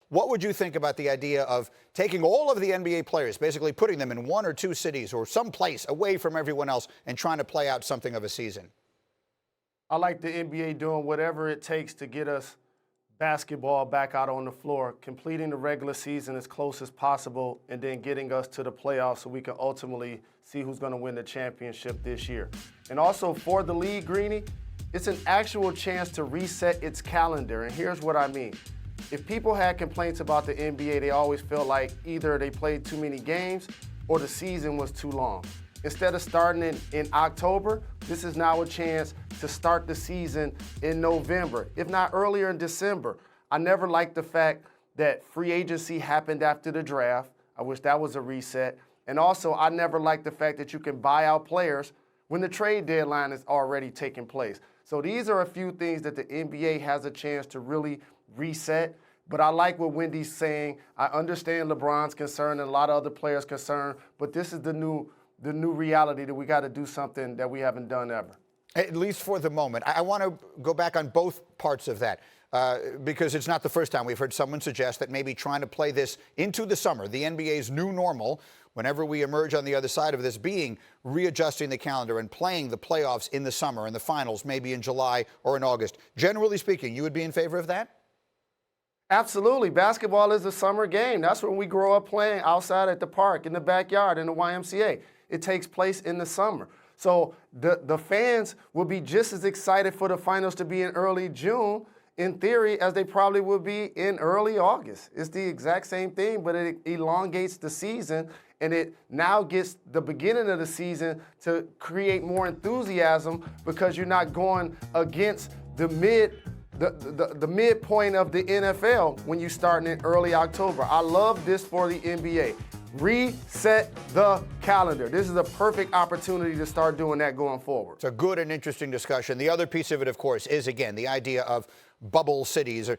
what would you think about the idea of taking all of the NBA players, basically putting them in one or two cities or someplace away from everyone else and trying to play out something of a season? I like the NBA doing whatever it takes to get us basketball back out on the floor, completing the regular season as close as possible, and then getting us to the playoffs so we can ultimately see who's going to win the championship this year. And also for the league, Greeny, it's an actual chance to reset its calendar. And here's what I mean. If people had complaints about the NBA, they always felt like either they played too many games or the season was too long. Instead of starting in October, this is now a chance to start the season in November, if not earlier in December. I never liked the fact that free agency happened after the draft. I wish that was a reset. And also, I never liked the fact that you can buy out players when the trade deadline is already taking place. So these are a few things that the NBA has a chance to really reset. But I like what Wendy's saying. I understand LeBron's concern and a lot of other players' concern, but this is the new reality that we got to do something that we haven't done ever. At least for the moment. I want to go back on both parts of that because it's not the first time we've heard someone suggest that maybe trying to play this into the summer, the NBA's new normal, whenever we emerge on the other side of this, being readjusting the calendar and playing the playoffs in the summer and the finals maybe in July or in August. Generally speaking, you would be in favor of that? Absolutely. Basketball is a summer game. That's when we grow up playing outside at the park, in the backyard, in the YMCA. It takes place in the summer. So the fans will be just as excited for the finals to be in early June, in theory, as they probably would be in early August. It's the exact same thing, but it elongates the season, and it now gets the beginning of the season to create more enthusiasm because you're not going against the midpoint of the NFL when you're starting in early October. I love this for the NBA. Reset the calendar. This is a perfect opportunity to start doing that going forward. It's a good and interesting discussion. The other piece of it, of course, is, again, the idea of bubble cities.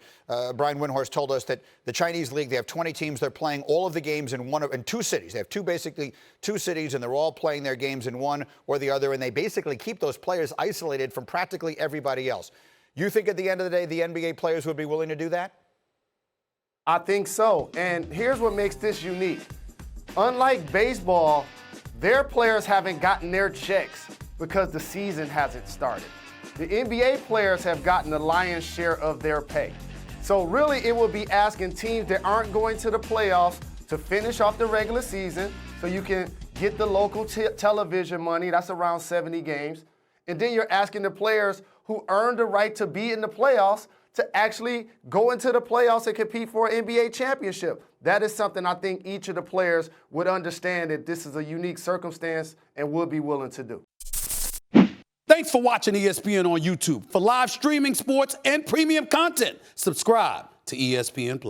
Brian Windhorst told us that the Chinese league, they have 20 teams. They're playing all of the games in two cities. They have basically two cities, and they're all playing their games in one or the other, and they basically keep those players isolated from practically everybody else. You think at the end of the day the NBA players would be willing to do that? I think so. And here's what makes this unique. Unlike baseball, their players haven't gotten their checks because the season hasn't started. The NBA players have gotten the lion's share of their pay. So really it will be asking teams that aren't going to the playoffs to finish off the regular season so you can get the local television money. That's around 70 games. And then you're asking the players who earned the right to be in the playoffs to actually go into the playoffs and compete for an NBA championship. That is something I think each of the players would understand that this is a unique circumstance and would be willing to do. Thanks for watching ESPN on YouTube. For live streaming, sports, and premium content, subscribe to ESPN+.